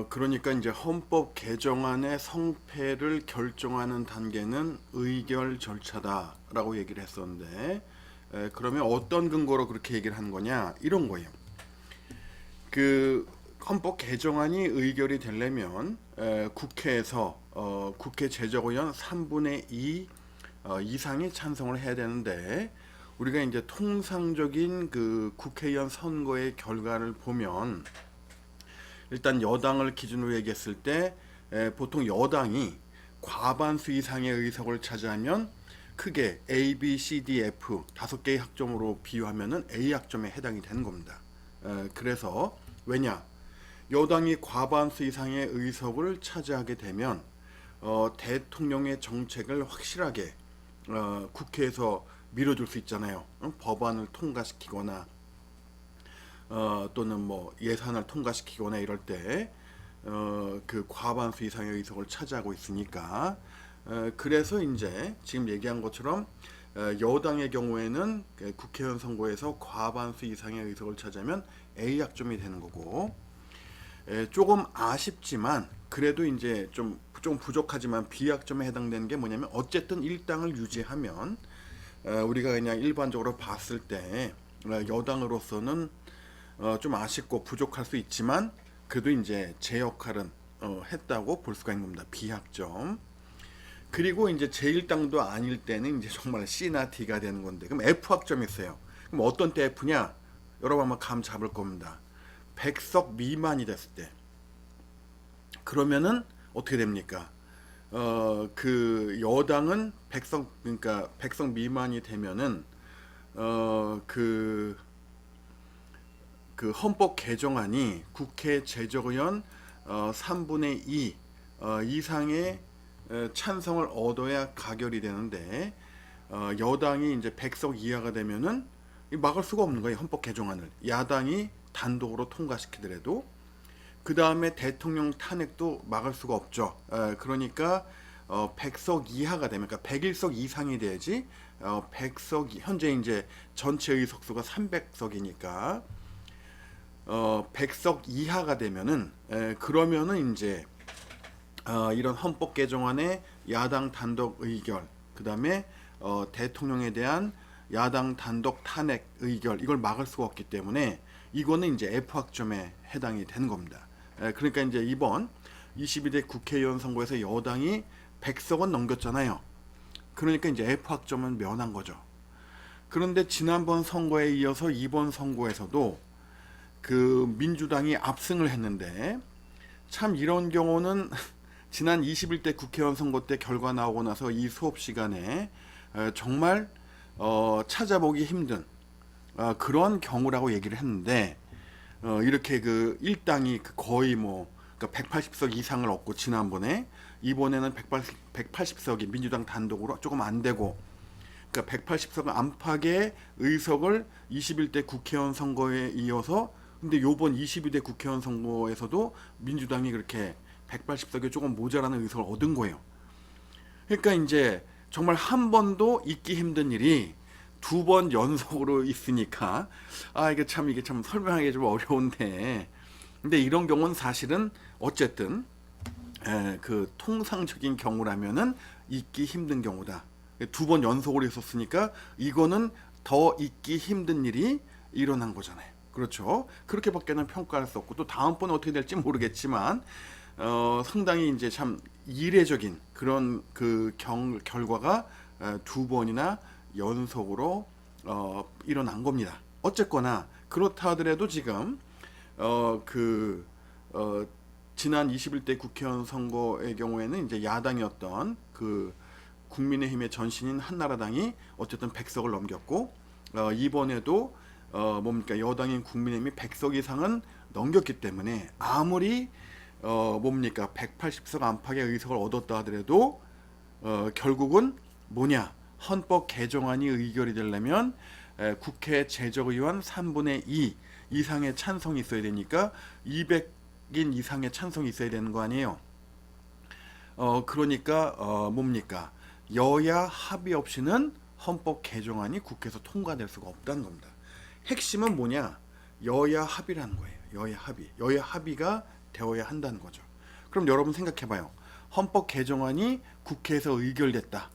그러니까 이제 헌법 개정안의 성패를 결정하는 단계는 의결 절차다라고 얘기를 했었는데, 그러면 어떤 근거로 그렇게 얘기를 한 거냐? 이런 거예요. 그 헌법 개정안이 의결이 되려면 국회에서 국회 제적의원 3분의 2 이상이 찬성을 해야 되는데, 우리가 이제 통상적인 그 국회의원 선거의 결과를 보면 일단 여당을 기준으로 얘기했을 때 보통 여당이 과반수 이상의 의석을 차지하면 크게 A, B, C, D, F 5개의 학점으로 비유하면은 A 학점에 해당이 되는 겁니다. 그래서 왜냐? 여당이 과반수 이상의 의석을 차지하게 되면 대통령의 정책을 확실하게 국회에서 밀어줄 수 있잖아요. 법안을 통과시키거나 또는 뭐 예산을 통과시키거나 이럴 때 그 과반수 이상의 의석을 차지하고 있으니까 그래서 이제 지금 얘기한 것처럼 여당의 경우에는 국회의원 선거에서 과반수 이상의 의석을 차지하면 A 학점이 되는 거고, 조금 아쉽지만 그래도 이제 좀 부족하지만 B 학점에 해당되는 게 뭐냐면 어쨌든 일당을 유지하면 우리가 그냥 일반적으로 봤을 때 여당으로서는 좀 아쉽고 부족할 수 있지만 그래도 이제 제 역할은 했다고 볼 수가 있는 겁니다. 비학점. 그리고 이제 제1당도 아닐 때는 이제 정말 C나 D가 되는 건데, 그럼 F 학점이 있어요. 그럼 어떤 때 F냐? 여러분 아마 감 잡을 겁니다. 100석 미만이 됐을 때. 그러면은 어떻게 됩니까? 그 여당은 100석, 그러니까 100석 미만이 되면은 그 헌법 개정안이 국회 제적의원 3분의 2 이상의 찬성을 얻어야 가결이 되는데, 여당이 이제 100석 이하가 되면은 막을 수가 없는 거예요. 헌법 개정안을 야당이 단독으로 통과시키더라도. 그 다음에 대통령 탄핵도 막을 수가 없죠. 그러니까 100석 이하가 되면, 그러니까 101석 이상이 돼야지. 100석 현재 이제 전체 의석수가 300석이니까 100석 이하가 되면은 그러면은 이제 이런 헌법 개정안의 야당 단독 의결, 그다음에 대통령에 대한 야당 단독 탄핵 의결, 이걸 막을 수가 없기 때문에 이거는 이제 F 학점에 해당이 되는 겁니다. 그러니까 이제 이번 22대 국회의원 선거에서 여당이 100석은 넘겼잖아요. 그러니까 이제 F 학점은 면한 거죠. 그런데 지난번 선거에 이어서 이번 선거에서도 그 민주당이 압승을 했는데, 참 이런 경우는 지난 21대 국회의원 선거 때 결과 나오고 나서 이 수업 시간에 정말 찾아보기 힘든 그런 경우라고 얘기를 했는데, 이렇게 그 일당이 거의 뭐 그러니까 180석 이상을 얻고 지난번에, 이번에는 180석이 민주당 단독으로 조금 안 되고, 그러니까 180석 안팎의 의석을 21대 국회의원 선거에 이어서, 근데 요번 22대 국회의원 선거에서도 민주당이 그렇게 180석이 조금 모자라는 의석을 얻은 거예요. 그러니까 이제 정말 한 번도 있기 힘든 일이 2번 연속으로 있으니까 이게 참 설명하기 좀 어려운데, 근데 이런 경우는 사실은 어쨌든 그 통상적인 경우라면은 있기 힘든 경우다. 2번 연속으로 있었으니까 이거는 더 있기 힘든 일이 일어난 거잖아요. 그렇죠? 그렇게밖에는 평가할 수 없고, 또 다음번에 어떻게 될지 모르겠지만 상당히 이제 참 이례적인 그런 그 결과가 2번이나 연속으로 일어난 겁니다. 어쨌거나 그렇다 하더라도 지금 지난 21대 국회의원 선거의 경우에는 이제 야당이었던 그 국민의힘의 전신인 한나라당이 어쨌든 100석을 넘겼고, 이번에도 뭡니까 여당인 국민의힘이 100석 이상은 넘겼기 때문에 아무리 뭡니까 180석 안팎의 의석을 얻었다 하더라도 결국은 뭐냐, 헌법 개정안이 의결이 되려면 국회 제적의원 3분의 2 이상의 찬성이 있어야 되니까 200인 이상의 찬성이 있어야 되는 거 아니에요. 그러니까 뭡니까 여야 합의 없이는 헌법 개정안이 국회에서 통과될 수가 없다는 겁니다. 핵심은 뭐냐, 여야 합의라는 거예요. 여야 합의가 되어야 한다는 거죠. 그럼 여러분 생각해봐요. 헌법 개정안이 국회에서 의결됐다.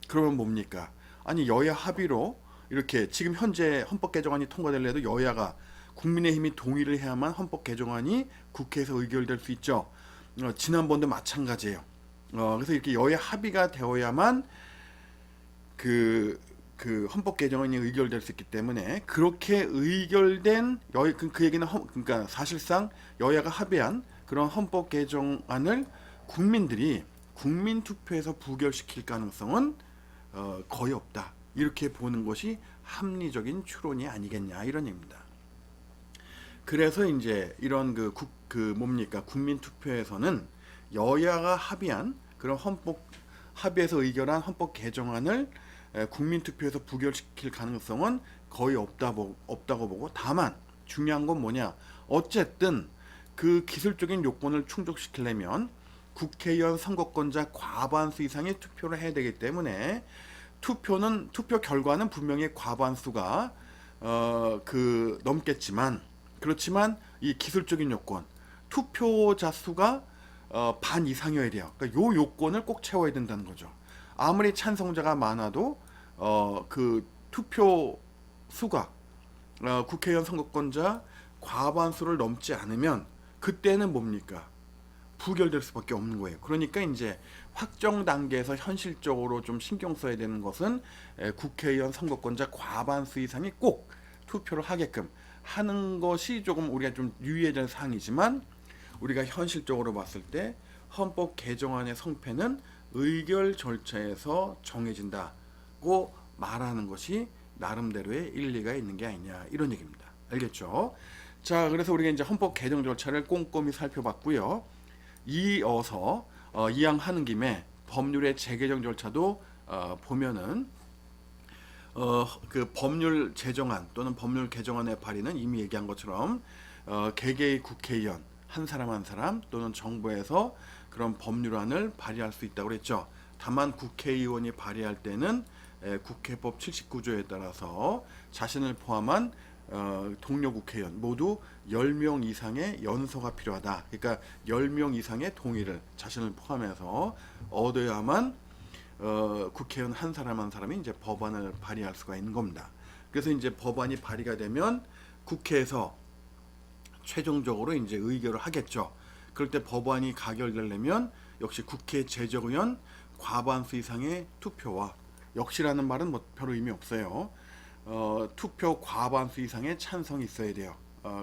그러면 뭡니까? 아니 여야 합의로 이렇게 지금 현재 헌법 개정안이 통과될래도 여야가 국민의힘이 동의를 해야만 헌법 개정안이 국회에서 의결될 수 있죠. 지난번도 마찬가지예요. 그래서 이렇게 여야 합의가 되어야만 그 헌법 개정안이 의결될 수 있기 때문에 그렇게 의결된 그 얘기는 그러니까 사실상 여야가 합의한 그런 헌법 개정안을 국민들이 국민 투표에서 부결시킬 가능성은 거의 없다. 이렇게 보는 것이 합리적인 추론이 아니겠냐 이런 얘기입니다. 그래서 이제 이런 뭡니까 국민 투표에서는 여야가 합의한 그런 합의해서 의결한 헌법 개정안을 국민 투표에서 부결시킬 가능성은 거의 없다고 보고, 다만 중요한 건 뭐냐, 어쨌든 그 기술적인 요건을 충족시키려면 국회의원 선거권자 과반수 이상의 투표를 해야 되기 때문에 투표 결과는 분명히 과반수가 넘겠지만, 그렇지만 이 기술적인 요건 투표자 수가 반 이상이어야 돼요. 그러니까 요 요건을 꼭 채워야 된다는 거죠. 아무리 찬성자가 많아도 그 투표 수가 국회의원 선거권자 과반수를 넘지 않으면 그때는 뭡니까? 부결될 수밖에 없는 거예요. 그러니까 이제 확정 단계에서 현실적으로 좀 신경 써야 되는 것은 국회의원 선거권자 과반수 이상이 꼭 투표를 하게끔 하는 것이 조금 우리가 좀 유의해야 될 사항이지만, 우리가 현실적으로 봤을 때 헌법 개정안의 성패는 의결 절차에서 정해진다고 말하는 것이 나름대로의 일리가 있는 게 아니냐 이런 얘기입니다. 알겠죠? 자, 그래서 우리가 이제 헌법 개정 절차를 꼼꼼히 살펴봤고요. 이어서 이왕하는 김에 법률의 재개정 절차도 보면은 그 법률 제정안 또는 법률 개정안의 발의는 이미 얘기한 것처럼 개개의 국회의원 한 사람 한 사람 또는 정부에서 그런 법률안을 발의할 수 있다고 그랬죠. 다만 국회의원이 발의할 때는 국회법 79조에 따라서 자신을 포함한 동료 국회의원 모두 10명 이상의 연서가 필요하다. 그러니까 10명 이상의 동의를 자신을 포함해서 얻어야만 국회의원 한 사람 한 사람이 이제 법안을 발의할 수가 있는 겁니다. 그래서 이제 법안이 발의가 되면 국회에서 최종적으로 이제 의결을 하겠죠. 그럴 때 법안이 가결되려면 역시 국회 제적의원 과반수 이상의 투표와, 역시라는 말은 뭐 별로 의미 없어요. 투표 과반수 이상의 찬성이 있어야 돼요.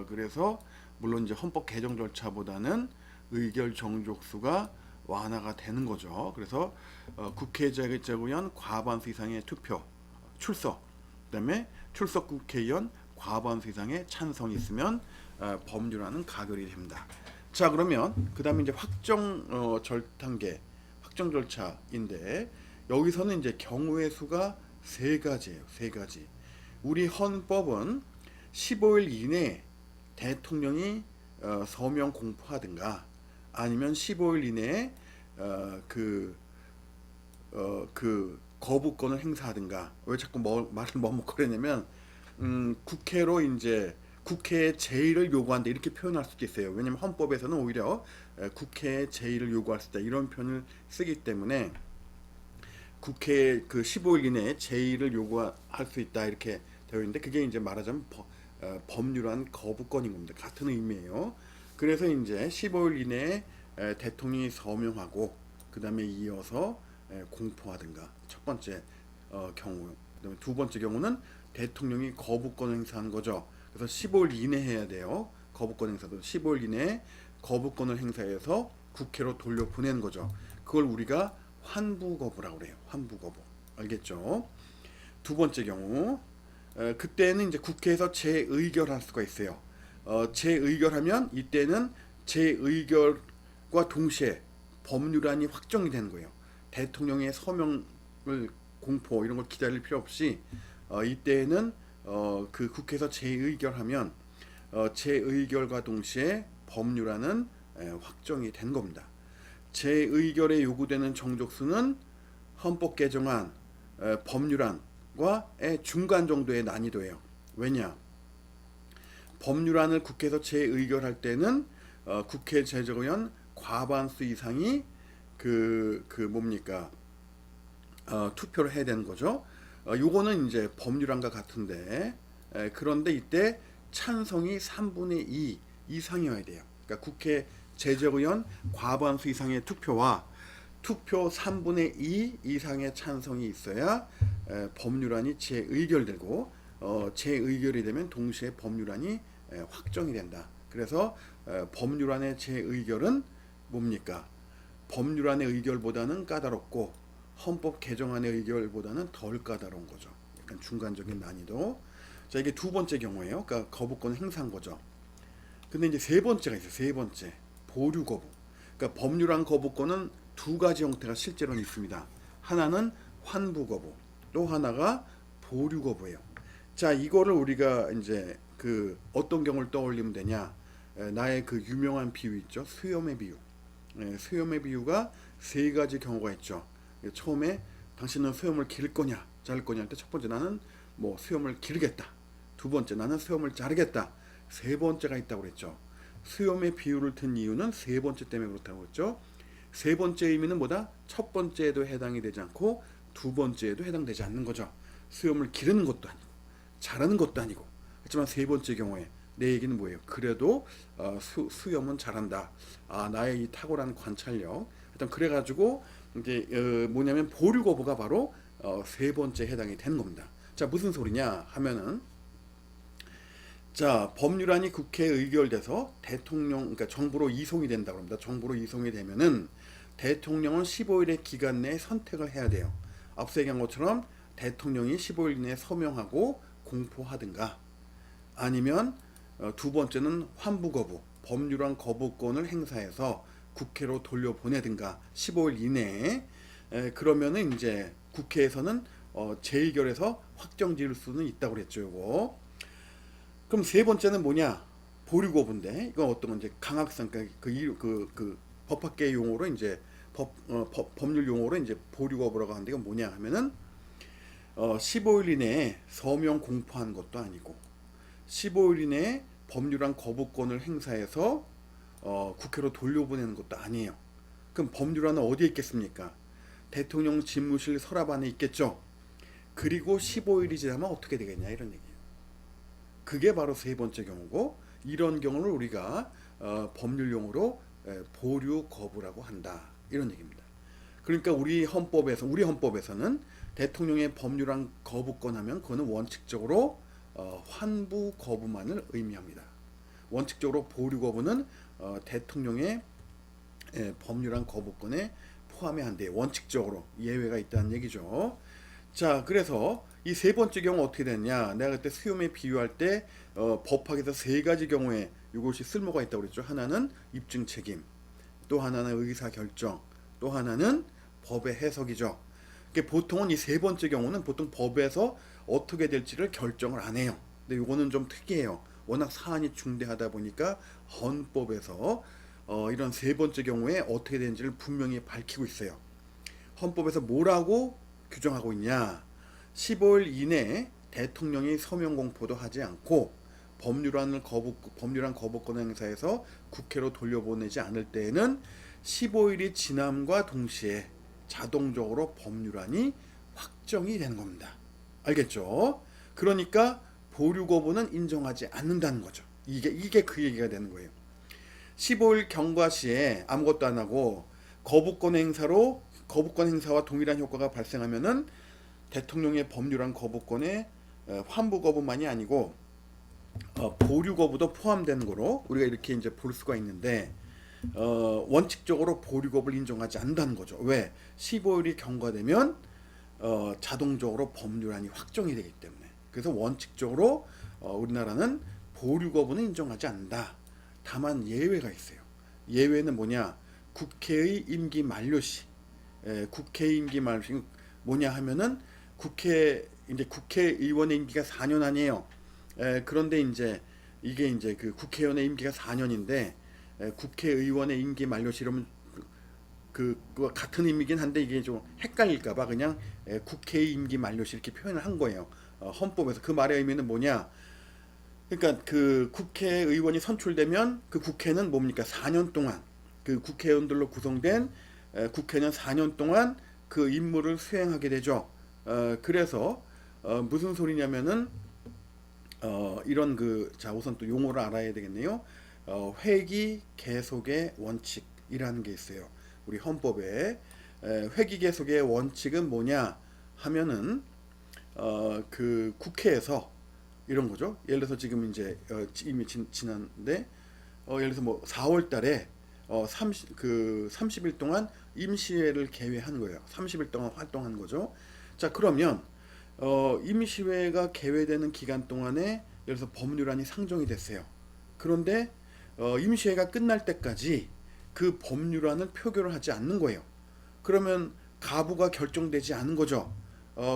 그래서 물론 이제 헌법 개정 절차보다는 의결 정족수가 완화가 되는 거죠. 그래서 국회 제적의원 과반수 이상의 투표, 출석, 그다음에 출석 국회의원 과반수 이상의 찬성이 있으면 법률안은 가결이 됩니다. 자, 그러면 그다음에 이제 확정 단계, 확정 절차인데 여기서는 이제 경우의 수가 세 가지예요. 세 가지. 우리 헌법은 15일 이내에 대통령이 서명 공포하든가 아니면 15일 이내에 거부권을 행사하든가. 왜 자꾸 말을 머뭇거리냐면 국회로 이제 국회의 제의를 요구한다 이렇게 표현할 수도 있어요. 왜냐하면 헌법에서는 오히려 국회의 제의를 요구할 수 있다 이런 표현을 쓰기 때문에 국회 그 15일 이내에 제의를 요구할 수 있다 이렇게 되어 있는데, 그게 이제 말하자면 법률안 거부권인 겁니다. 같은 의미예요. 그래서 이제 15일 이내에 대통령이 서명하고 그 다음에 이어서 공포하든가 첫 번째 경우, 그다음에 두 번째 경우는 대통령이 거부권 행사하는 거죠. 그래서 15일 이내 해야 돼요. 거부권 행사도 15일 이내에 거부권을 행사해서 국회로 돌려보내는 거죠. 그걸 우리가 환부거부라고 그래요. 환부거부. 알겠죠? 두 번째 경우, 그때는 이제 국회에서 재의결할 수가 있어요. 재의결하면 이때는 재의결과 동시에 법률안이 확정이 되는 거예요. 대통령의 서명을 공포 이런 걸 기다릴 필요 없이 이때는 그 국회에서 재의결하면 재의결과 동시에 법률안은 확정이 된 겁니다. 재의결에 요구되는 정족수는 헌법 개정안, 법률안과의 중간 정도의 난이도예요. 왜냐? 법률안을 국회에서 재의결할 때는 국회 제적의원 과반수 이상이 그 뭡니까 투표를 해야 되는 거죠. 요거는 이제 법률안과 같은데 그런데 이때 찬성이 3분의 2 이상이어야 돼요. 그러니까 국회 제적의원 과반수 이상의 투표와 투표 3분의 2 이상의 찬성이 있어야 법률안이 재의결되고 재의결이 되면 동시에 법률안이 확정이 된다. 그래서 법률안의 재의결은 뭡니까? 법률안의 의결보다는 까다롭고 헌법 개정안의 의결보다는 덜 까다로운 거죠. 약간 중간적인 난이도. 자, 이게 두 번째 경우예요. 그러니까 거부권 행사한 거죠. 근데 이제 세 번째가 있어요. 세 번째 보류 거부. 그러니까 법률안 거부권은 두 가지 형태가 실제로는 있습니다. 하나는 환부 거부, 또 하나가 보류 거부예요. 자, 이거를 우리가 이제 그 어떤 경우를 떠올리면 되냐? 나의 그 유명한 비유 있죠. 수염의 비유. 수염의 비유가 세 가지 경우가 있죠. 처음에 당신은 수염을 기를 거냐, 자를 거냐 할 때 첫 번째 나는 뭐 수염을 기르겠다. 두 번째 나는 수염을 자르겠다. 세 번째가 있다고 그랬죠. 수염의 비유를 든 이유는 세 번째 때문에 그렇다고 했죠. 세 번째 의미는 뭐다? 첫 번째에도 해당이 되지 않고 두 번째에도 해당되지 않는 거죠. 수염을 기르는 것도 아니고 자르는 것도 아니고. 하지만 세 번째 경우에 내 얘기는 뭐예요? 그래도 수염은 잘한다. 나의 이 탁월한 관찰력. 일단 그래가지고 이제 뭐냐면 보류 거부가 바로 세 번째 해당이 되는 겁니다. 자, 무슨 소리냐 하면은 자, 법률안이 국회에 의결돼서 대통령, 그러니까 정부로 이송이 된다고 합니다. 정부로 이송이 되면은 대통령은 15일의 기간 내에 선택을 해야 돼요. 앞서 얘기한 것처럼 대통령이 15일 내에 서명하고 공포하든가 아니면 두 번째는 환부 거부, 법률안 거부권을 행사해서 국회로 돌려보내든가 15일 이내에 그러면은 이제 국회에서는 재의결해서 확정 지을 수는 있다고 그랬죠. 요거. 그럼 세 번째는 뭐냐? 보류 거부인데 이건 어떤 건지 강학상 그 법학계 용어로 이제 법률 용어로 이제 보류 거부라고 하는데 이건 뭐냐 하면은 15일 이내에 서명 공포한 것도 아니고 15일 이내에 법률안 거부권을 행사해서 국회로 돌려보내는 것도 아니에요. 그럼 법률안은 어디에 있겠습니까? 대통령 집무실 서랍 안에 있겠죠. 그리고 15일이 지나면 어떻게 되겠냐 이런 얘기예요. 그게 바로 세 번째 경우고 이런 경우를 우리가 법률 용어로 보류 거부라고 한다 이런 얘기입니다. 그러니까 우리 헌법에서는 대통령의 법률안 거부권 하면 그거는 원칙적으로 환부 거부만을 의미합니다. 원칙적으로 보류 거부는 대통령의 법률안 거부권에 포함이 안 돼요. 원칙적으로 예외가 있다는 얘기죠. 자, 그래서 이 세 번째 경우 어떻게 됐냐? 내가 그때 수염에 비유할 때 법학에서 세 가지 경우에 이것이 쓸모가 있다고 그랬죠. 하나는 입증 책임, 또 하나는 의사 결정, 또 하나는 법의 해석이죠. 보통은 이 세 번째 경우는 보통 법에서 어떻게 될지를 결정을 안 해요. 근데 이거는 좀 특이해요. 워낙 사안이 중대하다 보니까 헌법에서 이런 세 번째 경우에 어떻게 되는지를 분명히 밝히고 있어요. 헌법에서 뭐라고 규정하고 있냐? 15일 이내에 대통령이 서명 공포도 하지 않고 법률안 거부권 행사해서 국회로 돌려보내지 않을 때에는 15일이 지남과 동시에 자동적으로 법률안이 확정이 되는 겁니다. 알겠죠? 그러니까 보류 거부는 인정하지 않는다는 거죠. 이게 그 얘기가 되는 거예요. 15일 경과 시에 아무것도 안 하고 거부권 행사와 동일한 효과가 발생하면은 대통령의 법률안 거부권에 환부 거부만이 아니고 보류 거부도 포함되는 거로 우리가 이렇게 이제 볼 수가 있는데 원칙적으로 보류 거부를 인정하지 않는다는 거죠. 왜? 15일이 경과되면 자동적으로 법률안이 확정이 되기 때문에. 그래서 원칙적으로 우리나라는 보류 거부는 인정하지 않는다. 다만 예외가 있어요. 예외는 뭐냐? 국회의 임기 만료시. 국회 임기 만료시 뭐냐 하면은 국회의원의 임기가 4년 아니에요. 그런데 이제 이게 이제 그 국회의원의 임기가 4년인데 국회의원의 임기 만료시 이러면 그와 같은 의미긴 한데 이게 좀 헷갈릴까봐 그냥 국회의 임기 만료시 이렇게 표현을 한 거예요. 헌법에서 그 말의 의미는 뭐냐? 그러니까 그 국회의원이 선출되면 그 국회는 뭡니까? 4년 동안 그 국회의원들로 구성된 국회는 4년 동안 그 임무를 수행하게 되죠. 그래서 무슨 소리냐면은 이런 그 자 우선 또 용어를 알아야 되겠네요. 회기 계속의 원칙이라는 게 있어요. 우리 헌법에 회기 계속의 원칙은 뭐냐 하면은 그 국회에서 이런 거죠. 예를 들어서 지금 이제 이미 지난데 예를 들어서 뭐 4월 달에 30일 동안 임시회를 개회한 거예요. 30일 동안 활동한 거죠. 자, 그러면 임시회가 개회되는 기간 동안에 예를 들어서 법률안이 상정이 됐어요. 그런데 임시회가 끝날 때까지 그 법률안을 표결을 하지 않는 거예요. 그러면 가부가 결정되지 않은 거죠.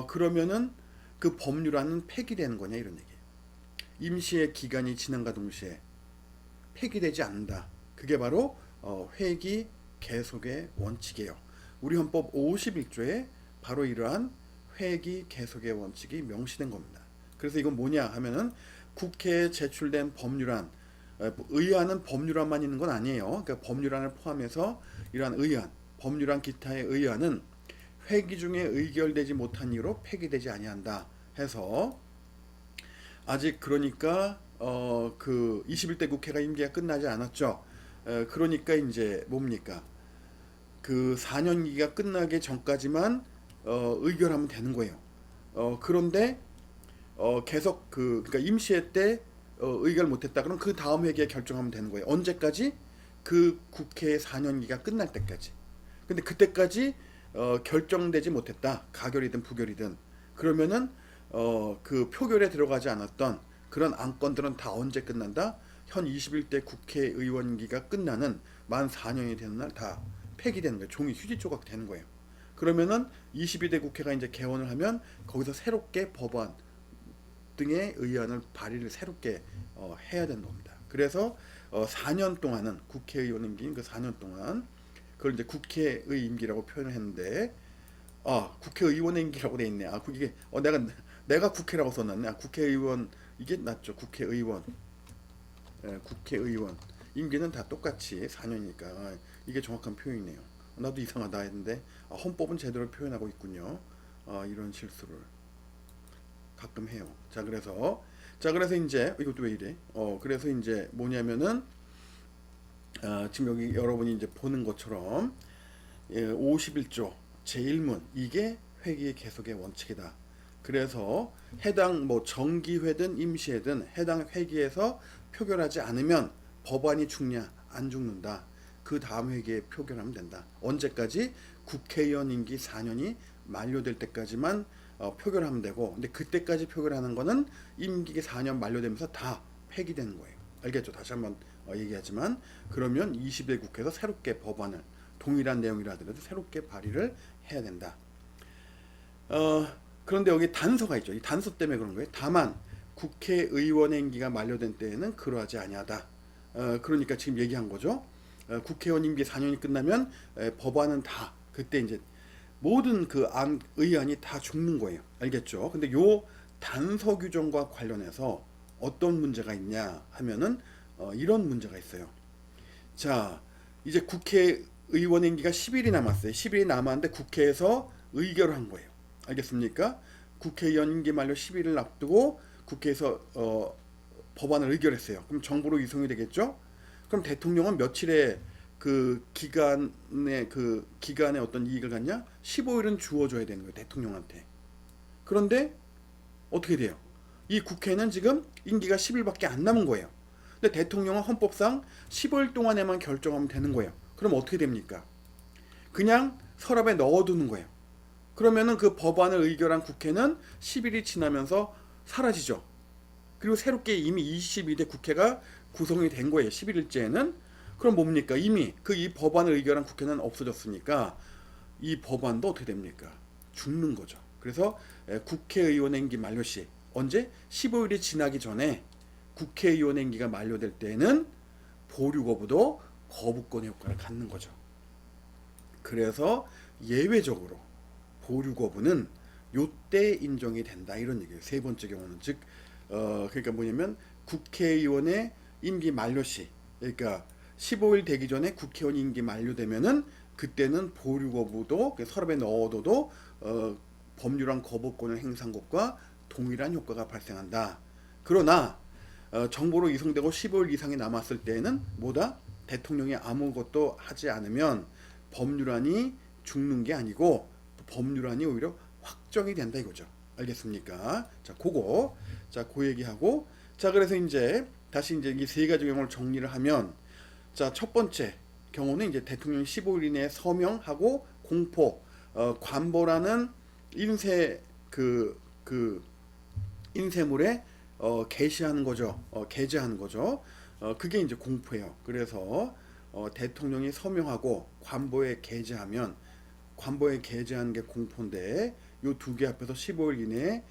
그러면은 그 법률안은 폐기되는 거냐 이런 얘기예요. 임시의 기간이 지난과 동시에 폐기되지 않는다. 그게 바로 회기 계속의 원칙이에요. 우리 헌법 51조에 바로 이러한 회기 계속의 원칙이 명시된 겁니다. 그래서 이건 뭐냐 하면은 국회에 제출된 법률안, 의안은 법률안만 있는 건 아니에요. 그러니까 법률안을 포함해서 이러한 의안, 법률안 기타의 의안은 회기 중에 의결되지 못한 이유로 폐기되지 아니한다 해서 아직 그러니까 그 21대 국회가 임기가 끝나지 않았죠. 그러니까 이제 뭡니까? 그 4년기가 끝나기 전까지만 의결하면 되는 거예요. 그런데 계속 그러니까 임시회 때 의결 못했다. 그럼 그 다음 회기에 결정하면 되는 거예요. 언제까지? 그 국회의 4년기가 끝날 때까지. 근데 그때까지 결정되지 못했다. 가결이든 부결이든. 그러면은 그 표결에 들어가지 않았던 그런 안건들은 다 언제 끝난다? 현 21대 국회의원기가 끝나는 만 4년이 되는 날 다 폐기되는 거예요. 종이 휴지 조각 되는 거예요. 그러면은 22대 국회가 이제 개원을 하면 거기서 새롭게 법안 등의 의안을 발의를 새롭게 해야 되는 겁니다. 그래서 4년 동안은 국회의원 임기인 그 4년 동안 그걸 이제 국회의 임기라고 표현을 했는데 국회의원의 임기라고 돼 있네. 이게 내가 국회라고 써놨네. 국회의원 이게 낫죠. 국회의원. 국회의원 임기는 다 똑같이 4년이니까 이게 정확한 표현이네요. 나도 이상하다 했는데 헌법은 제대로 표현하고 있군요. 이런 실수를 가끔 해요. 자 그래서 이제 이것도 왜 이래? 그래서 이제 뭐냐면은 지금 여기 여러분이 이제 보는 것처럼 51조 제1문 이게 회기 계속의 원칙이다. 그래서 해당 뭐 정기회든 임시회든 해당 회기에서 표결하지 않으면 법안이 죽냐 안 죽는다. 그 다음 회기에 표결하면 된다. 언제까지? 국회의원 임기 4년이 만료될 때까지만 표결하면 되고, 근데 그때까지 표결하는 거는 임기 4년 만료되면서 다 폐기되는 거예요. 알겠죠? 다시 한번 얘기하지만 그러면 20대 국회에서 새롭게 법안을 동일한 내용이라 하더라도 새롭게 발의를 해야 된다. 그런데 여기 단서가 있죠. 이 단서 때문에 그런 거예요. 다만 국회의원의 임기가 만료된 때에는 그러하지 아니하다. 그러니까 지금 얘기한 거죠. 국회의원 임기 4년이 끝나면 법안은 다 그때 이제 모든 그 의안이 다 죽는 거예요. 알겠죠? 근데 요 단서 규정과 관련해서 어떤 문제가 있냐 하면은 이런 문제가 있어요. 자, 이제 국회의원 임기가 10일이 남았어요. 10일이 남았는데 국회에서 의결을 한 거예요. 알겠습니까? 국회의원 임기 만료 10일을 앞두고 국회에서 법안을 의결했어요. 그럼 정부로 이송이 되겠죠? 그럼 대통령은 며칠에 그 기간에 어떤 이익을 갖냐? 15일은 주어줘야 되는 거예요. 대통령한테. 그런데 어떻게 돼요? 이 국회는 지금 임기가 10일밖에 안 남은 거예요. 근데 대통령은 헌법상 15일 동안에만 결정하면 되는 거예요. 그럼 어떻게 됩니까? 그냥 서랍에 넣어두는 거예요. 그러면은 그 법안을 의결한 국회는 10일이 지나면서 사라지죠. 그리고 새롭게 이미 22대 국회가 구성이 된 거예요. 11일째에는. 그럼 뭡니까? 이미 이 법안을 의결한 국회는 없어졌으니까 이 법안도 어떻게 됩니까? 죽는 거죠. 그래서 국회의원의 임기 만료 시 언제? 15일이 지나기 전에 국회의원의 임기가 만료될 때에는 보류 거부도 거부권의 효과를 갖는 거죠. 그래서 예외적으로 보류 거부는 요때 인정이 된다 이런 얘기예요. 세 번째 경우는 즉 그러니까 뭐냐면 국회의원의 임기 만료시, 그러니까 15일 되기 전에 국회의원 임기 만료되면은 그때는 보류 거부도 서랍에 넣어둬도 법률안 거부권을 행사한 것과 동일한 효과가 발생한다. 그러나 정보로 이송되고 15일 이상이 남았을 때에는 뭐다? 대통령이 아무것도 하지 않으면 법률안이 죽는 게 아니고 법률안이 오히려 확정이 된다 이거죠. 알겠습니까? 자, 그거. 자, 그 얘기하고. 자, 그래서 이제 다시 이제 이 세 가지 경우를 정리를 하면, 자, 첫 번째 경우는 이제 대통령이 15일 이내에 서명하고 공포, 관보라는 인쇄 인쇄물에 게시하는 거죠. 게재하는 거죠. 그게 이제 공포예요. 그래서 대통령이 서명하고 관보에 게재하면, 관보에 게재하는 게 공포인데 요 두 개 앞에서 15일 이내에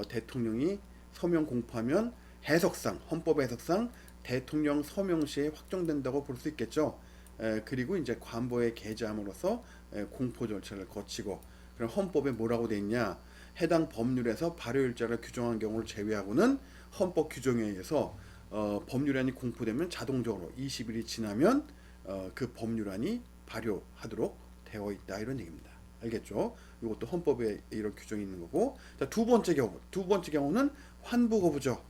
대통령이 서명 공포하면 해석상, 헌법 해석상 대통령 서명 시에 확정된다고 볼 수 있겠죠. 그리고 이제 관보에 게재함으로써 공포 절차를 거치고, 그럼 헌법에 뭐라고 돼 있냐? 해당 법률에서 발효일자를 규정한 경우를 제외하고는 헌법 규정에 의해서 법률안이 공포되면 자동적으로 20일이 지나면 그 법률안이 발효하도록 되어 있다 이런 얘기입니다. 알겠죠? 이것도 헌법에 이런 규정이 있는 거고. 자, 두 번째 경우는 환부 거부죠.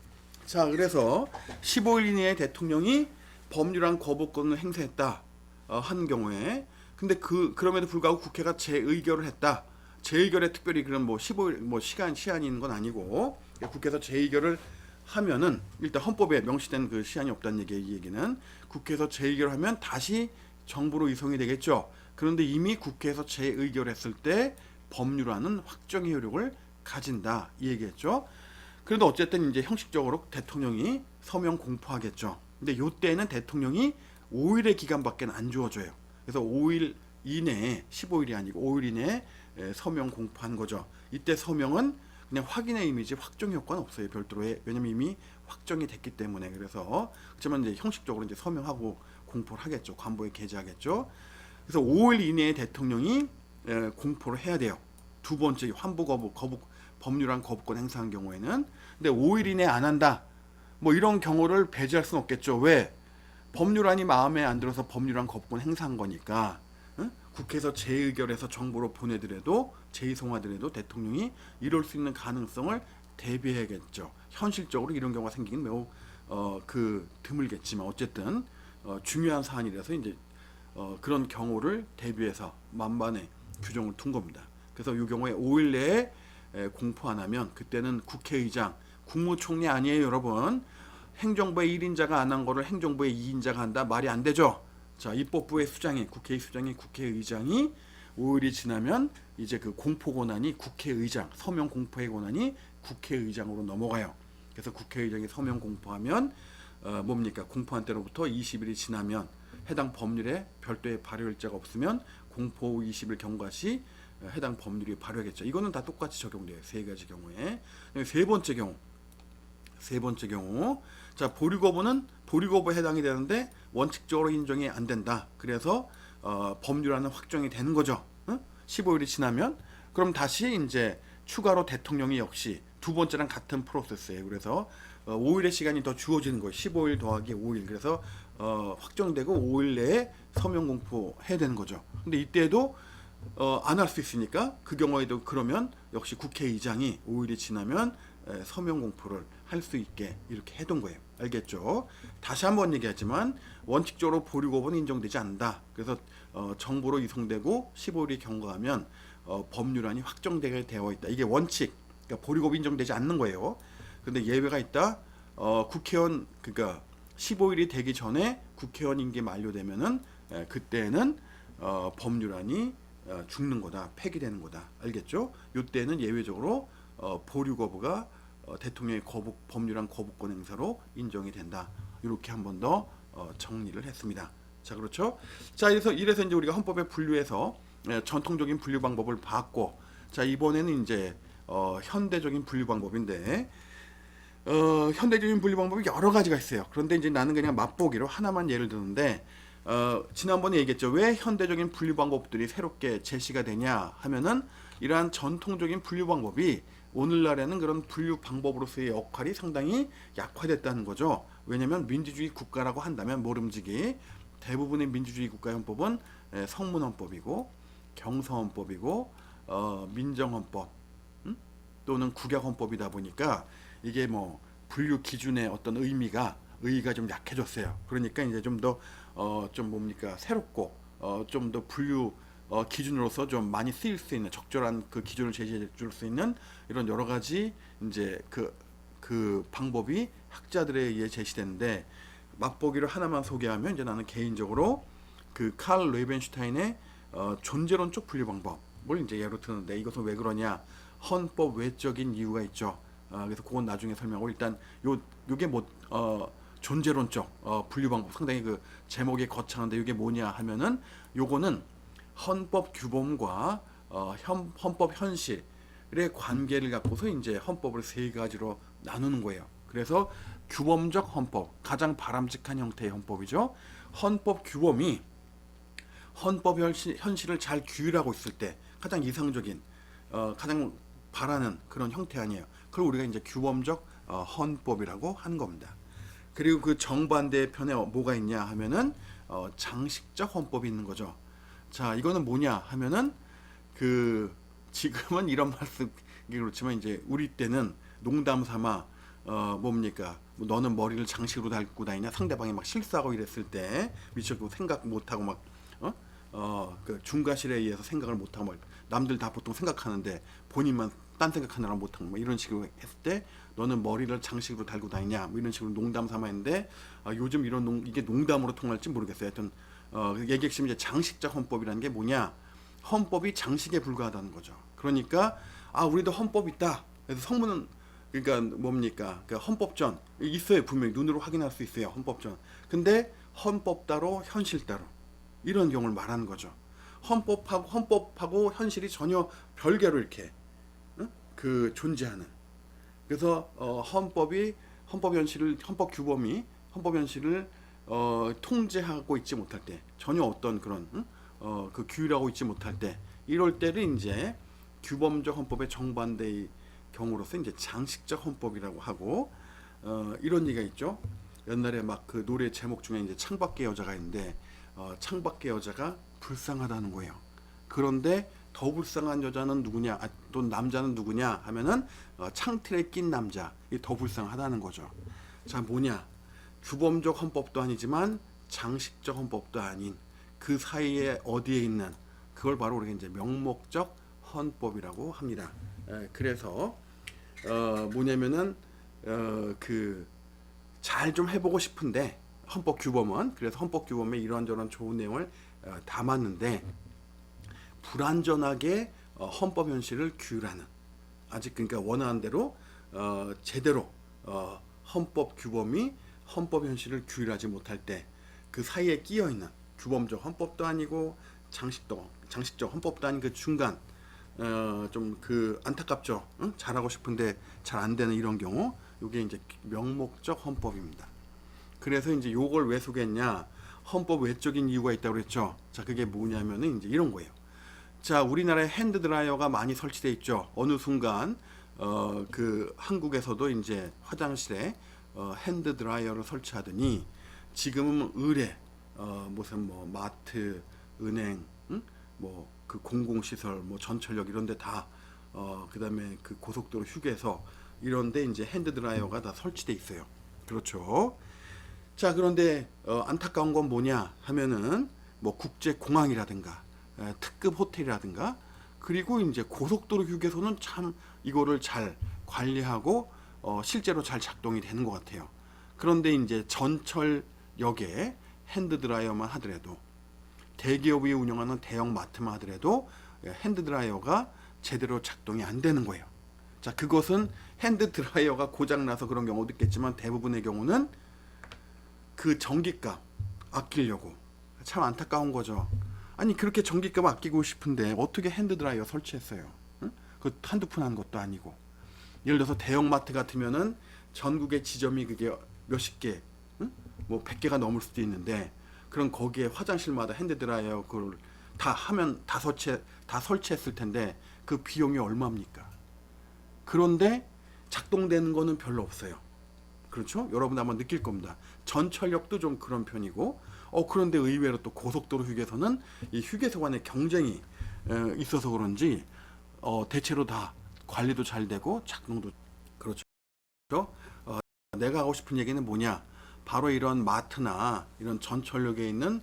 자, 그래서 15일 이내에 대통령이 법률안 거부권을 행사했다 한 경우에, 근데 그럼에도 불구하고 국회가 재의결을 했다. 재의결에 특별히 그런 뭐 15일 뭐 시한이 있는 건 아니고, 국회에서 재의결을 하면은 일단 헌법에 명시된 그 시한이 없다는 얘기예요. 이 얘기는 국회에서 재의결하면 다시 정부로 이송이 되겠죠. 그런데 이미 국회에서 재의결했을 때 법률안은 확정의 효력을 가진다 이 얘기했죠. 그래도 어쨌든 이제 형식적으로 대통령이 서명 공포하겠죠. 근데 요때는 대통령이 5일의 기간밖에 안 주어져요. 그래서 5일 이내에, 15일이 아니고 5일 이내에 서명 공포한 거죠. 이때 서명은 그냥 확인의 의미지 확정 효과는 없어요. 별도로 왜냐면 이미 확정이 됐기 때문에. 그래서 그렇지만 이제 형식적으로 이제 서명하고 공포를 하겠죠. 관보에 게재하겠죠. 그래서 5일 이내에 대통령이 공포를 해야 돼요. 두 번째 환부 거부 법률안 거부권 행사한 경우에는. 근데 5일 이내 안 한다. 뭐 이런 경우를 배제할 수는 없겠죠. 왜? 법률안이 마음에 안 들어서 법률안 거부권 행사한 거니까. 응? 국회에서 재의결해서 정부로 보내더라도 재의송하더라도 대통령이 이럴 수 있는 가능성을 대비해야겠죠. 현실적으로 이런 경우가 생기긴 매우 드물겠지만 어쨌든 중요한 사안이라서 이제 그런 경우를 대비해서 만반의 규정을 둔 겁니다. 그래서 이 경우에 5일 내에 공포 안 하면 그때는 국회의장, 국무총리 아니에요, 여러분. 행정부의 1인자가 안 한 거를 행정부의 2인자가 한다? 말이 안 되죠. 자, 입법부의 수장이, 국회의 수장이, 국회의장이 5일이 지나면 이제 그 공포 권한이 국회의장, 서명 공포의 권한이 국회의장으로 넘어가요. 그래서 국회의장이 서명 공포하면 뭡니까? 공포한 때로부터 20일이 지나면 해당 법률에 별도의 발효일자가 없으면 공포 20일 경과 시 해당 법률이 발효하겠죠. 이거는 다 똑같이 적용돼요. 세 가지 경우에. 세 번째 경우. 자, 보류 거부에 해당이 되는데 원칙적으로 인정이 안 된다. 그래서 법률안은 확정이 되는 거죠. 15일이 지나면 그럼 다시 이제 추가로 대통령이 역시 두 번째랑 같은 프로세스예요. 그래서 5일의 시간이 더 주어지는 거예요. 15일 더하기 5일. 그래서 확정되고 5일 내에 서명 공포해야 되는 거죠. 근데 이때도 안 할 수 있으니까 그 경우에도 그러면 역시 국회의장이 5일이 지나면 서명 공포를 할 수 있게 이렇게 해둔 거예요. 알겠죠? 다시 한번 얘기하지만 원칙적으로 보류 거부는 인정되지 않는다. 그래서 정부로 이송되고 15일이 경과하면 법률안이 확정되게 되어 있다. 이게 원칙. 그러니까 보류 거부 인정되지 않는 거예요. 근데 예외가 있다. 국회의원 그러니까 15일이 되기 전에 국회의원 임기 만료되면은 그때는 법률안이 죽는 거다, 폐기되는 거다. 알겠죠? 이때는 예외적으로 보류 거부가 대통령의 법률안 거부권 행사로 인정이 된다. 이렇게 한 번 더 정리를 했습니다. 자, 그렇죠? 자, 이래서 이제 우리가 헌법에 분류해서 전통적인 분류 방법을 봤고, 자, 이번에는 이제 현대적인 분류 방법인데, 현대적인 분류 방법이 여러 가지가 있어요. 그런데 이제 나는 그냥 맛보기로 하나만 예를 드는데, 지난번에 얘기했죠. 왜 현대적인 분류 방법들이 새롭게 제시가 되냐 하면은 이러한 전통적인 분류 방법이 오늘날에는 그런 분류 방법으로서의 역할이 상당히 약화됐다는 거죠. 왜냐하면 민주주의 국가라고 한다면 모름지기 대부분의 민주주의 국가 헌법은 성문헌법이고 경서헌법이고 민정헌법 또는 국약헌법이다 보니까 이게 뭐 분류 기준의 어떤 의의가 좀 약해졌어요. 그러니까 이제 좀 더 좀 뭡니까 새롭고 좀 더 분류 기준으로서 좀 많이 쓰일 수 있는 적절한 그 기준을 제시해 줄 수 있는 이런 여러 가지 이제 그 방법이 학자들에 의해 제시되는데 맛보기를 하나만 소개하면 이제 나는 개인적으로 그 칼 레이벤슈타인의 존재론적 분류 방법을 이제 예로 드는데 이것은 왜 그러냐 헌법 외적인 이유가 있죠. 그래서 그건 나중에 설명하고 일단 요게 뭐 존재론적 분류 방법 상당히 그 제목이 거창한데 이게 뭐냐 하면은 요거는 헌법 규범과 헌법 현실의 관계를 갖고서 이제 헌법을 세 가지로 나누는 거예요. 그래서 규범적 헌법 가장 바람직한 형태의 헌법이죠. 헌법 규범이 헌법 현실을 잘 규율하고 있을 때 가장 이상적인 가장 바라는 그런 형태 아니에요. 그걸 우리가 이제 규범적 헌법이라고 한 겁니다. 그리고 그 정반대 편에 뭐가 있냐 하면은 장식적 헌법이 있는 거죠. 자, 이거는 뭐냐 하면은 그 지금은 이런 말씀이 그렇지만 이제 우리 때는 농담 삼아 뭡니까? 뭐 너는 머리를 장식으로 달고 다니냐? 상대방이 막 실수하고 이랬을 때 미처 생각 못하고 막 그 중과실에 의해서 생각을 못하고 막 남들 다 보통 생각하는데 본인만 딴 생각하느라 못하고 뭐 이런 식으로 했을 때 너는 머리를 장식으로 달고 다니냐? 뭐 이런 식으로 농담 삼아 했는데 요즘 이게 농담으로 통할지 모르겠어요. 하여튼 얘기 핵심 이제 장식적 헌법이라는 게 뭐냐? 헌법이 장식에 불과하다는 거죠. 그러니까 우리도 헌법 있다. 그래서 성문은 그러니까 뭡니까? 그러니까 헌법전 있어요. 분명히 눈으로 확인할 수 있어요. 헌법전. 근데 헌법 따로 현실 따로 이런 경우를 말하는 거죠. 헌법하고 현실이 전혀 별개로 이렇게 그 존재하는. 그래서 헌법 규범이 헌법 현실을 통제하고 있지 못할 때 전혀 어떤 그런 그 규율하고 있지 못할 때 이럴 때를 이제 규범적 헌법의 정반대의 경우로서 이제 장식적 헌법이라고 하고 이런 얘기가 있죠. 옛날에 막 그 노래 제목 중에 이제 창밖의 여자가 있는데 창밖의 여자가 불쌍하다는 거예요. 그런데 더 불쌍한 여자는 누구냐? 또 남자는 누구냐? 하면은 창틀에 낀 남자. 이 더 불쌍하다는 거죠. 자, 뭐냐? 규범적 헌법도 아니지만 장식적 헌법도 아닌 그 사이에 어디에 있는 그걸 바로 우리가 이제 명목적 헌법이라고 합니다. 그래서 뭐냐면은 그 잘 좀 해보고 싶은데 헌법 규범은 그래서 헌법 규범에 이런저런 좋은 내용을 담았는데 불완전하게 헌법 현실을 규율하는 아직 그러니까 원하는 대로 제대로 헌법 규범이 헌법 현실을 규율하지 못할 때 그 사이에 끼어 있는 규범적 헌법도 아니고 장식적 헌법도 아닌 그 중간 좀 그 안타깝죠. 응? 잘하고 싶은데 잘 안 되는 이런 경우 이게 이제 명목적 헌법입니다. 그래서 이제 요걸 왜 소개했냐? 헌법 외적인 이유가 있다고 그랬죠. 자, 그게 뭐냐면은 이제 이런 거예요. 자, 우리나라에 핸드 드라이어가 많이 설치돼 있죠. 어느 순간 그 한국에서도 이제 화장실에 핸드 드라이어를 설치하더니 지금은 의뢰 무슨 뭐 마트, 은행, 뭐 그 공공시설, 뭐 전철역 이런 데 다 그다음에 그 고속도로 휴게소 이런 데 이제 핸드 드라이어가 다 설치돼 있어요. 그렇죠. 자, 그런데 안타까운 건 뭐냐 하면은 뭐 국제 공항이라든가 특급 호텔이라든가 그리고 이제 고속도로 휴게소는 참 이거를 잘 관리하고 실제로 잘 작동이 되는 것 같아요. 그런데 이제 전철역에 핸드 드라이어만 하더라도 대기업이 운영하는 대형 마트만 하더라도 핸드 드라이어가 제대로 작동이 안 되는 거예요. 자, 그것은 핸드 드라이어가 고장 나서 그런 경우도 있겠지만 대부분의 경우는 그 전기값 아끼려고 참 안타까운 거죠. 아니 그렇게 전기값 아끼고 싶은데 어떻게 핸드 드라이어 설치했어요? 응? 그 한두 푼 한 것도 아니고. 예를 들어서 대형마트 같으면은 전국의 지점이 그게 몇십 개, 응? 뭐 100개가 넘을 수도 있는데 그럼 거기에 화장실마다 핸드 드라이어 그걸 다 하면 다 설치했을 텐데 그 비용이 얼마입니까? 그런데 작동되는 거는 별로 없어요. 그렇죠? 여러분 아마 느낄 겁니다. 전철역도 좀 그런 편이고, 그런데 의외로 또 고속도로 휴게소는 이 휴게소 간의 경쟁이 있어서 그런지 대체로 다 관리도 잘 되고 작동도 그렇죠. 어, 내가 하고 싶은 얘기는 뭐냐? 바로 이런 마트나 이런 전철역에 있는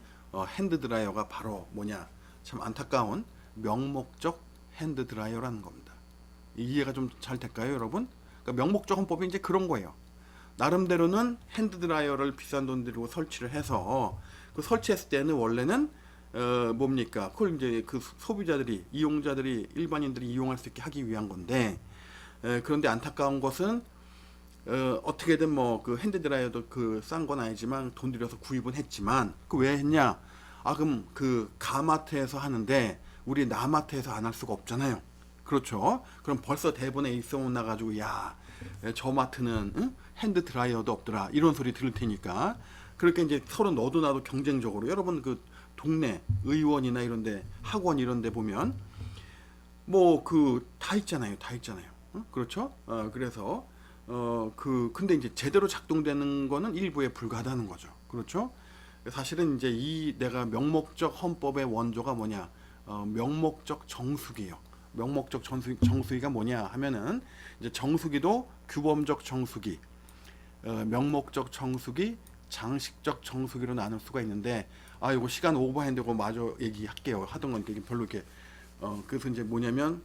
핸드 드라이어가 바로 뭐냐? 참 안타까운 명목적 핸드 드라이어라는 겁니다. 이해가 좀 잘 될까요, 여러분? 그러니까 명목적 헌법이 이제 그런 거예요. 나름대로는 핸드 드라이어를 비싼 돈 들이고 설치를 해서 그 설치했을 때는 원래는 뭡니까? 그걸 이제 그 소비자들이, 이용자들이, 일반인들이 이용할 수 있게 하기 위한 건데, 그런데 안타까운 것은 어떻게든 뭐 그 핸드 드라이어도 그 싼 건 아니지만 돈 들여서 구입은 했지만 그 왜 했냐? 그럼 그 가마트에서 하는데 우리 나마트에서 안 할 수가 없잖아요. 그렇죠? 그럼 벌써 대본에 입소문 나가지고 야, 저 마트는 응? 핸드 드라이어도 없더라 이런 소리 들을 테니까 그렇게 이제 서로 너도 나도 경쟁적으로 여러분 그 동네 의원이나 이런데 학원 이런데 보면 뭐 그 다 있잖아요, 다 있잖아요. 응? 그렇죠? 그래서 근데 이제 제대로 작동되는 거는 일부에 불과하다는 거죠. 그렇죠? 사실은 이제 이 내가 명목적 헌법의 원조가 뭐냐? 명목적 정수기예요. 명목적 정수기가 뭐냐 하면은 이제 정수기도 규범적 정수기, 명목적 정수기, 장식적 정수기로 나눌 수가 있는데 이거 시간 오버핸드고 마저 얘기할게요. 하던 건 별로 이렇게 그래서 이제 뭐냐면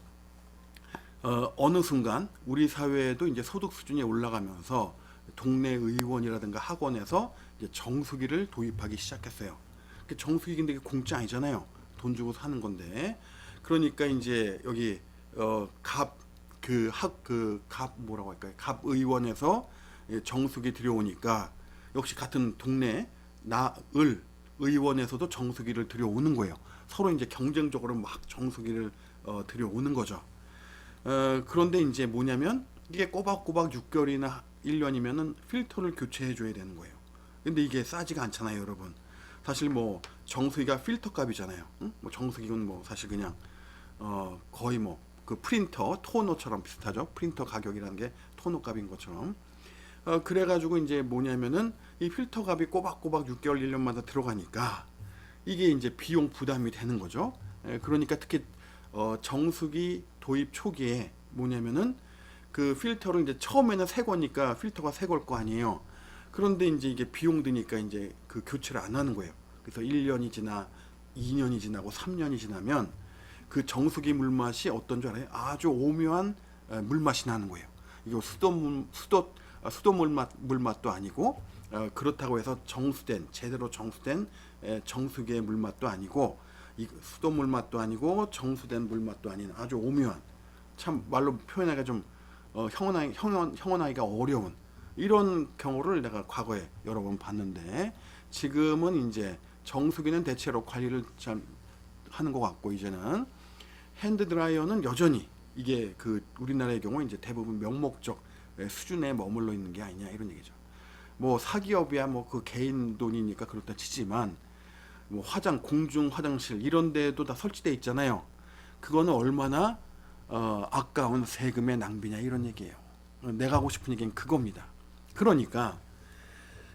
어느 순간 우리 사회에도 이제 소득 수준이 올라가면서 동네 의원이라든가 학원에서 이제 정수기를 도입하기 시작했어요. 정수기인데 이게 공짜 아니잖아요. 돈 주고 사는 건데. 그러니까 이제 여기 갑 뭐라고 할까요? 갑 의원에서 정수기 들여오니까 역시 같은 동네 나을 의원에서도 정수기를 들여오는 거예요. 서로 이제 경쟁적으로 막 정수기를 들여오는 거죠. 그런데 이제 뭐냐면 이게 꼬박꼬박 6개월이나 1년이면은 필터를 교체해 줘야 되는 거예요. 근데 이게 싸지가 않잖아요, 여러분. 사실 뭐 정수기가 필터 값이잖아요. 응? 뭐 정수기는 뭐 사실 그냥 거의 뭐 그 프린터, 토너처럼 비슷하죠. 프린터 가격이라는 게 토너 값인 것처럼. 그래가지고 이제 뭐냐면은 이 필터 값이 꼬박꼬박 6개월, 1년마다 들어가니까 이게 이제 비용 부담이 되는 거죠. 그러니까 특히 정수기 도입 초기에 뭐냐면은 그 필터를 이제 처음에는 새 거니까 필터가 새 걸 거 아니에요. 그런데 이제 이게 비용 드니까 이제 그 교체를 안 하는 거예요. 그래서 1년이 지나 2년이 지나고 3년이 지나면 그 정수기 물맛이 어떤 줄 알아요? 아주 오묘한 물맛이 나는 거예요. 이거 수도 물맛도 아니고 그렇다고 해서 제대로 정수된 정수기의 물맛도 아니고 수도 물맛도 아니고 정수된 물맛도 아닌 아주 오묘한 참 말로 표현하기가 좀 형언하기가 어려운 이런 경우를 내가 과거에 여러 번 봤는데 지금은 이제 정수기는 대체로 관리를 잘 하는 것 같고 이제는 핸드 드라이어는 여전히 이게 그 우리나라의 경우 이제 대부분 명목적 수준에 머물러 있는 게 아니냐 이런 얘기죠. 뭐 사기업이야 뭐 그 개인 돈이니까 그렇다 치지만 뭐 공중 화장실 이런 데도 다 설치돼 있잖아요. 그거는 얼마나 아까운 세금의 낭비냐 이런 얘기예요. 내가 하고 싶은 얘기는 그겁니다. 그러니까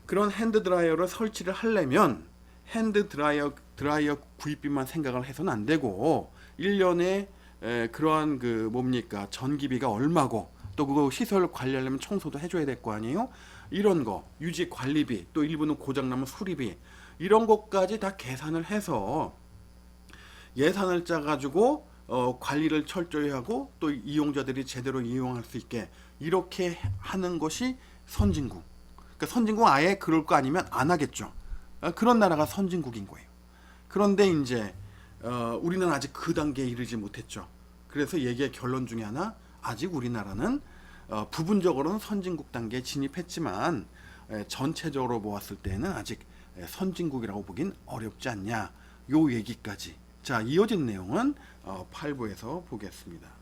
그런 핸드 드라이어를 설치를 하려면 핸드 드라이어 구입비만 생각을 해서는 안 되고 1년에 그러한 그 뭡니까 전기비가 얼마고 또 그거 시설 관리하려면 청소도 해줘야 될 거 아니에요. 이런 거 유지 관리비 또 일부는 고장나면 수리비 이런 것까지 다 계산을 해서 예산을 짜가지고 관리를 철저히 하고 또 이용자들이 제대로 이용할 수 있게 이렇게 하는 것이 선진국. 그러니까 선진국 아예 그럴 거 아니면 안 하겠죠. 그런 나라가 선진국인 거예요. 그런데 이제 우리는 아직 그 단계에 이르지 못했죠. 그래서 얘기의 결론 중에 하나 아직 우리나라는 부분적으로는 선진국 단계에 진입했지만 전체적으로 보았을 때는 아직 선진국이라고 보긴 어렵지 않냐 요 얘기까지 자 이어진 내용은 8부에서 보겠습니다.